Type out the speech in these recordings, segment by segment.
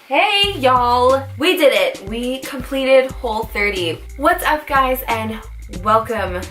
Hey y'all, we did it. We completed Whole30. What's up guys and welcome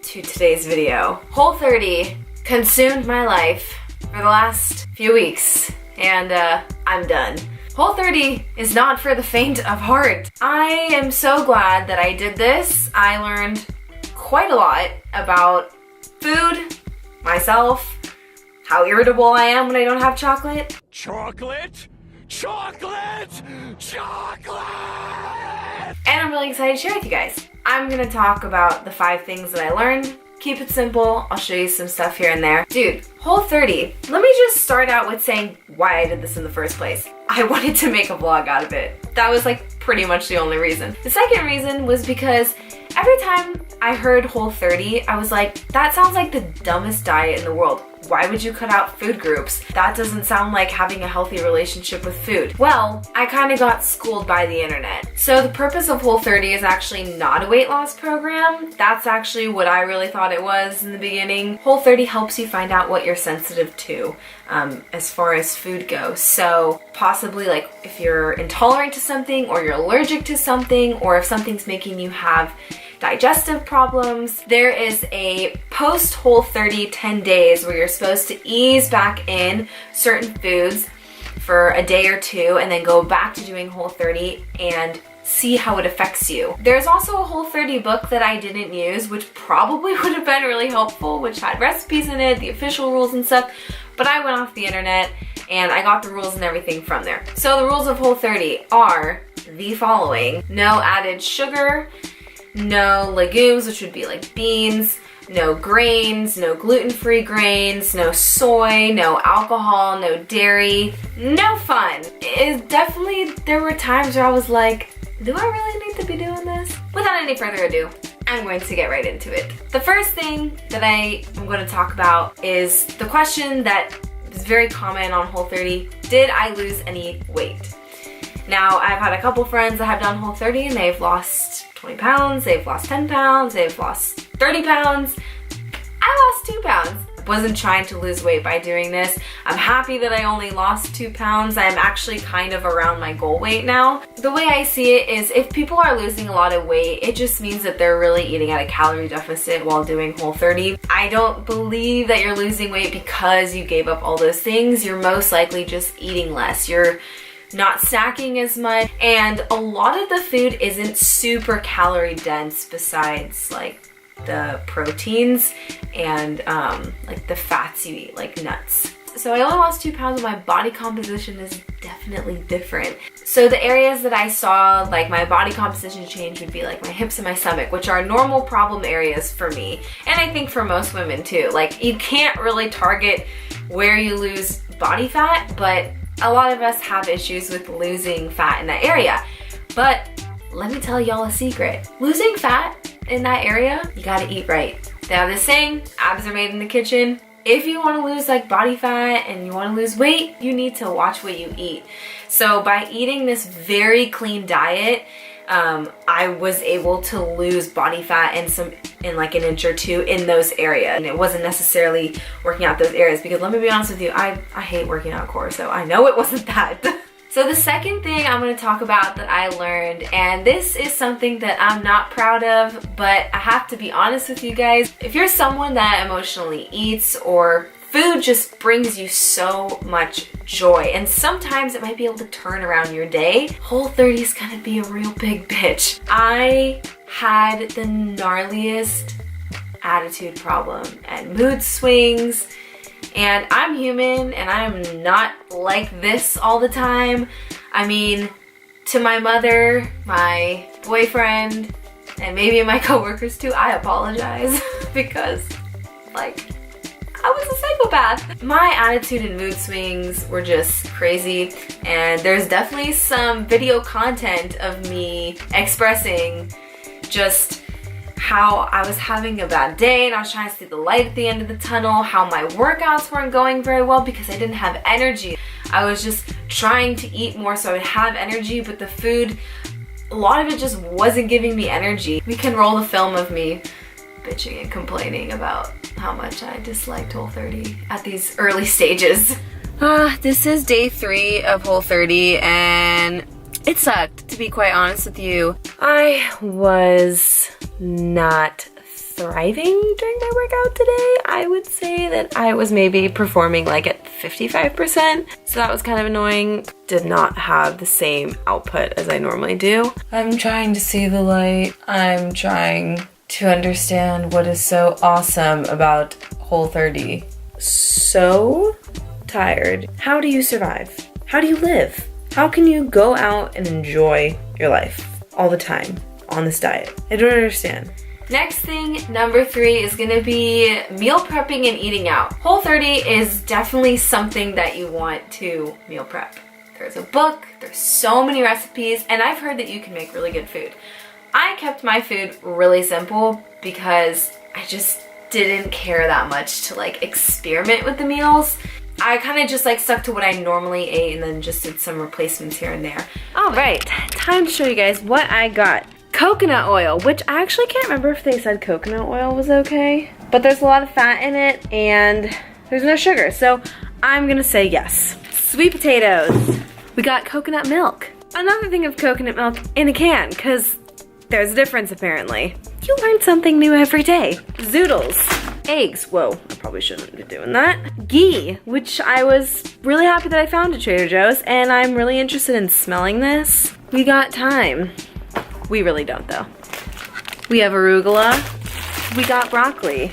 to today's video. Whole30 consumed my life for the last few weeks and I'm done. Whole30 is not for the faint of heart. I am so glad that I did this. I learned quite a lot about food, myself, how irritable I am when I don't have chocolate. Chocolate? Chocolate! Chocolate! And I'm really excited to share with you guys. I'm gonna talk about the 5 things that I learned. Keep it simple. I'll show you some stuff here and there. Dude, Whole30. Let me just start out with saying why I did this in the first place. I wanted to make a vlog out of it. That was like pretty much the only reason. The second reason was because every time I heard Whole30, I was like, that sounds like the dumbest diet in the world. Why would you cut out food groups? That doesn't sound like having a healthy relationship with food. Well, I kind of got schooled by the internet. So the purpose of Whole30 is actually not a weight loss program. That's actually what I really thought it was in the beginning. Whole30 helps you find out what you're sensitive to as far as food goes. So possibly like if you're intolerant to something or you're allergic to something or if something's making you have digestive problems. There is a post Whole30 10 days where you're supposed to ease back in certain foods for a day or two and then go back to doing Whole30 and see how it affects you. There's also a Whole30 book that I didn't use, which probably would have been really helpful, which had recipes in it, the official rules and stuff, but I went off the internet and I got the rules and everything from there. So the rules of Whole30 are the following: no added sugar, no legumes, which would be like beans, no grains, no gluten-free grains, no soy, no alcohol, no dairy, no fun. There were times where I was like, do I really need to be doing this? Without any further ado, I'm going to get right into it. The first thing that I am going to talk about is the question that is very common on Whole30: did I lose any weight? Now, I've had a couple friends that have done Whole30 and they've lost 20 pounds, they've lost 10 pounds, they've lost 30 pounds. I lost 2 pounds. I wasn't trying to lose weight by doing this. I'm happy that I only lost 2 pounds. I'm actually kind of around my goal weight now. The way I see it is if people are losing a lot of weight, it just means that they're really eating at a calorie deficit while doing Whole30. I don't believe that you're losing weight because you gave up all those things. You're most likely just eating less. You're not snacking as much, and a lot of the food isn't super calorie dense besides like the proteins and like the fats you eat, like nuts. So I only lost 2 pounds and my body composition is definitely different. So the areas that I saw like my body composition change would be like my hips and my stomach, which are normal problem areas for me, and I think for most women too. Like you can't really target where you lose body fat, but a lot of us have issues with losing fat in that area. But let me tell y'all a secret. Losing fat in that area, you gotta eat right. They have this saying, abs are made in the kitchen. If you wanna lose like body fat and you wanna lose weight, you need to watch what you eat. So by eating this very clean diet, I was able to lose body fat in like an inch or 2 in those areas. And it wasn't necessarily working out those areas because let me be honest with you, I hate working out core, so I know it wasn't that. So the second thing I'm going to talk about that I learned, and this is something that I'm not proud of, but I have to be honest with you guys. If you're someone that emotionally eats, or food just brings you so much joy, and sometimes it might be able to turn around your day, Whole30 is gonna be a real big bitch. I had the gnarliest attitude problem and mood swings, and I'm human and I'm not like this all the time. I mean, to my mother, my boyfriend, and maybe my coworkers too, I apologize because like, I was a psychopath. My attitude and mood swings were just crazy, and there's definitely some video content of me expressing just how I was having a bad day and I was trying to see the light at the end of the tunnel, how my workouts weren't going very well because I didn't have energy. I was just trying to eat more so I would have energy, but the food, a lot of it just wasn't giving me energy. We can roll the film of me bitching and complaining about how much I disliked Whole30 at these early stages. This is day 3 of Whole30 and and it sucked, to be quite honest with you. I was not thriving during my workout today. I would say that I was maybe performing like at 55%, so that was kind of annoying. Did not have the same output as I normally do. I'm trying to see the light. I'm trying to understand what is so awesome about Whole30. So tired. How do you survive? How do you live? How can you go out and enjoy your life all the time on this diet? I don't understand. Next thing, number 3, is gonna be meal prepping and eating out. Whole30 is definitely something that you want to meal prep. There's a book, there's so many recipes, and I've heard that you can make really good food. I kept my food really simple because I just didn't care that much to like experiment with the meals. I kind of just like stuck to what I normally ate and then just did some replacements here and there. All right, time to show you guys what I got. Coconut oil, which I actually can't remember if they said coconut oil was okay, but there's a lot of fat in it and there's no sugar, so I'm gonna say yes. Sweet potatoes. We got coconut milk. Another thing of coconut milk in a can, because there's a difference apparently. You learn something new every day. Zoodles. Eggs. Whoa, I probably shouldn't be doing that. Ghee, which I was really happy that I found at Trader Joe's, and I'm really interested in smelling this. We got thyme. We really don't though. We have arugula. We got broccoli.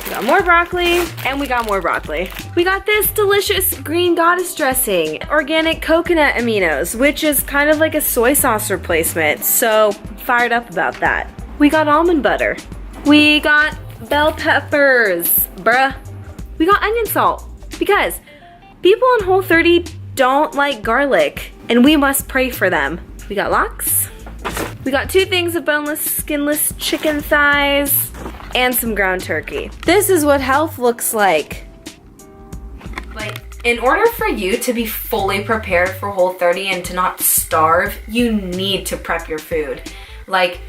We got more broccoli, and we got more broccoli. We got this delicious green goddess dressing, organic coconut aminos, which is kind of like a soy sauce replacement, so fired up about that. We got almond butter. We got bell peppers, bruh. We got onion salt, because people on Whole30 don't like garlic, and we must pray for them. We got lox. We got 2 things of boneless, skinless chicken thighs, and some ground turkey. This is what health looks like. Like, in order for you to be fully prepared for Whole30 and to not starve, you need to prep your food. Like,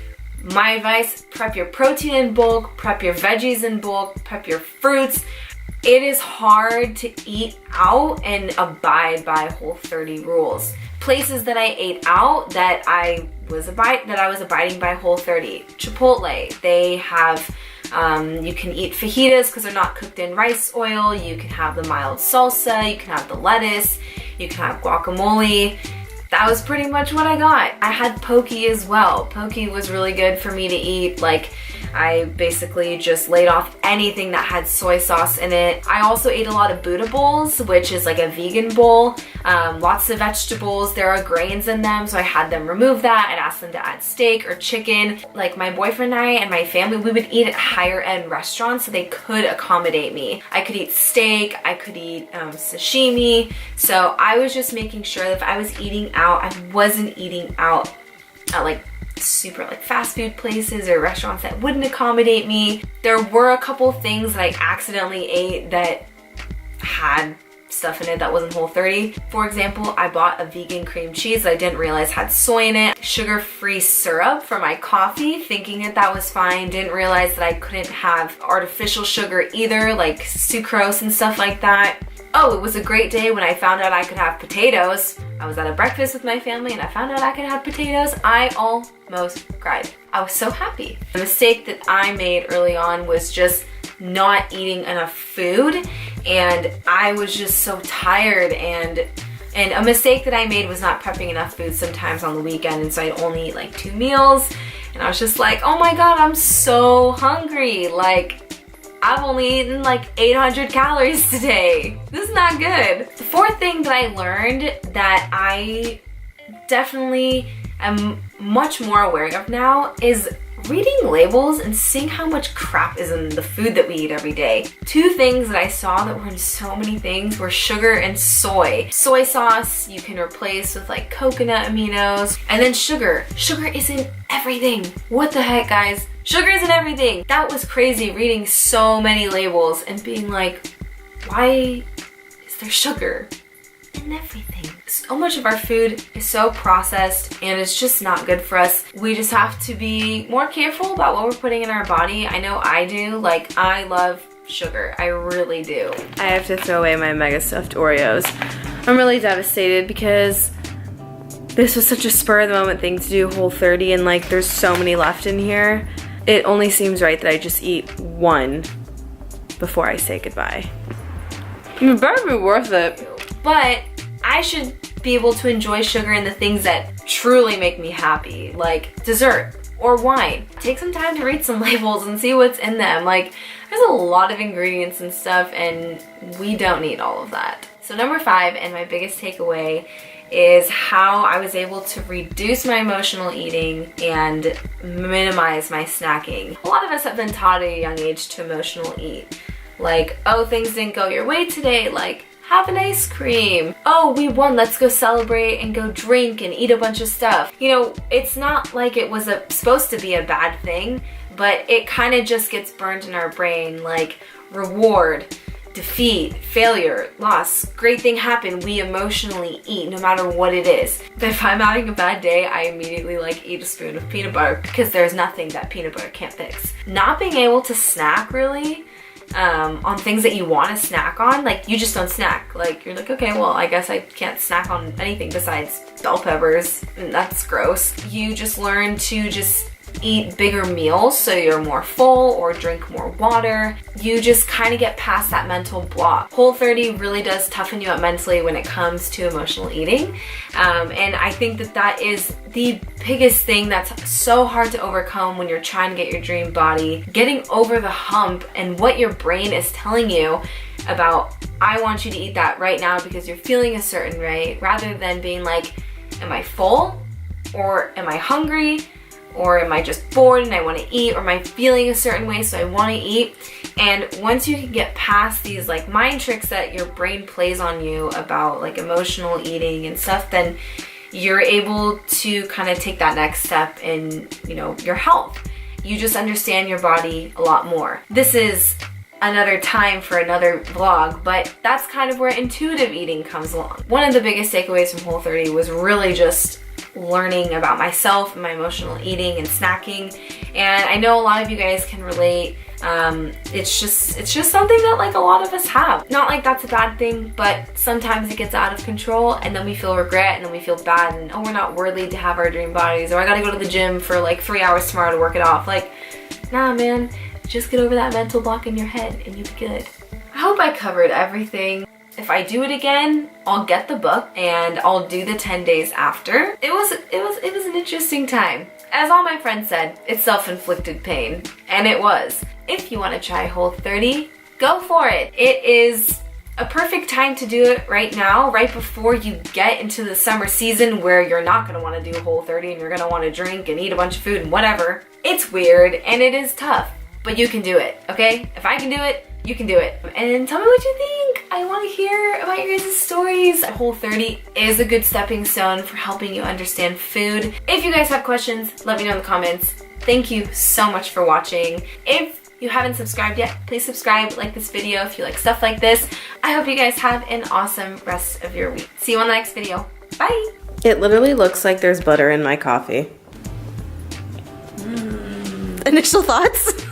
my advice, prep your protein in bulk, prep your veggies in bulk, prep your fruits. It is hard to eat out and abide by Whole30 rules. Places that I ate out that I was abiding by Whole30. Chipotle, they have, you can eat fajitas because they're not cooked in rice oil. You can have the mild salsa, you can have the lettuce, you can have guacamole. That was pretty much what I got. I had poke as well. Poke was really good for me to eat. Like, I basically just laid off anything that had soy sauce in it. I also ate a lot of Buddha bowls, which is like a vegan bowl. Lots of vegetables. There are grains in them, so I had them remove that. I'd ask them to add steak or chicken. Like, my boyfriend and I and my family, we would eat at higher end restaurants so they could accommodate me. I could eat steak, I could eat sashimi. So I was just making sure that if I was eating out, I wasn't eating out at like super like fast food places or restaurants that wouldn't accommodate me. There were a couple things that I accidentally ate that had stuff in it that wasn't Whole30. For example, I bought a vegan cream cheese that I didn't realize had soy in it. Sugar-free syrup for my coffee, thinking that that was fine. Didn't realize that I couldn't have artificial sugar either, like sucrose and stuff like that. Oh, it was a great day when I found out I could have potatoes. I was at a breakfast with my family and I found out I could have potatoes. I almost cried. I was so happy. The mistake that I made early on was just not eating enough food, and I was just so tired, and a mistake that I made was not prepping enough food sometimes on the weekend, and so I'd only eat like 2 meals, and I was just like, oh my god, I'm so hungry. Like, I've only eaten like 800 calories today. This is not good. The 4th thing that I learned that I definitely am much more aware of now is reading labels and seeing how much crap is in the food that we eat every day. 2 things that I saw that were in so many things were sugar and soy. Soy sauce you can replace with like coconut aminos, and then sugar. Sugar is in everything. What the heck, guys? Sugar is in everything. That was crazy, reading so many labels and being like, why is there sugar in everything? So much of our food is so processed and it's just not good for us. We just have to be more careful about what we're putting in our body. I know I do. Like, I love sugar. I really do. I have to throw away my mega stuffed Oreos. I'm really devastated because This was such a spur of the moment thing to do, Whole30, and like there's so many left in here. It only seems right that I just eat one before I say goodbye. It better be worth it. But I should be able to enjoy sugar and the things that truly make me happy, like dessert or wine. Take some time to read some labels and see what's in them. Like, there's a lot of ingredients and stuff, and we don't need all of that. So number 5, and my biggest takeaway, is how I was able to reduce my emotional eating and minimize my snacking. A lot of us have been taught at a young age to emotional eat. Like, oh, things didn't go your way today, like, have an ice cream. Oh, we won, let's go celebrate and go drink and eat a bunch of stuff. You know, it's not like it was supposed to be a bad thing, but it kind of just gets burned in our brain, like reward, defeat, failure, loss, great thing happened, we emotionally eat no matter what it is. If I'm having a bad day, I immediately like eat a spoon of peanut butter because there's nothing that peanut butter can't fix. Not being able to snack really on things that you want to snack on, like you just don't snack. Like you're like, okay, well I guess I can't snack on anything besides bell peppers, and that's gross. You just learn to just eat bigger meals so you're more full, or drink more water. You just kind of get past that mental block. Whole30 really does toughen you up mentally when it comes to emotional eating, and I think that that is the biggest thing that's so hard to overcome when you're trying to get your dream body. Getting over the hump and what your brain is telling you about, I want you to eat that right now because you're feeling a certain way, rather than being like, am I full, or am I hungry, or am I just bored and I want to eat, or am I feeling a certain way so I want to eat? And once you can get past these like mind tricks that your brain plays on you about like emotional eating and stuff, then you're able to kind of take that next step in, you know, your health. You just understand your body a lot more. This is another time for another vlog, but that's kind of where intuitive eating comes along. One of the biggest takeaways from Whole30 was really just learning about myself and my emotional eating and snacking, and I know a lot of you guys can relate. It's just something that like a lot of us have. Not like that's a bad thing, but sometimes it gets out of control and then we feel regret and then we feel bad and, oh, we're not worthy to have our dream bodies, or I gotta go to the gym for like 3 hours tomorrow to work it off. Like, nah man, just get over that mental block in your head and you'll be good. I hope I covered everything. If I do it again, I'll get the book and I'll do the 10 days after. It was an interesting time. As all my friends said, it's self-inflicted pain, and it was. If you want to try Whole30, go for it. It is a perfect time to do it right now, right before you get into the summer season where you're not going to want to do Whole30 and you're going to want to drink and eat a bunch of food and whatever. It's weird and it is tough, but you can do it, okay? If I can do it, you can do it. And tell me what you think. I want to hear about your guys' stories. Whole30 is a good stepping stone for helping you understand food. If you guys have questions, let me know in the comments. Thank you so much for watching. If you haven't subscribed yet, please subscribe, like this video if you like stuff like this. I hope you guys have an awesome rest of your week. See you on the next video. Bye. It literally looks like there's butter in my coffee. Initial thoughts?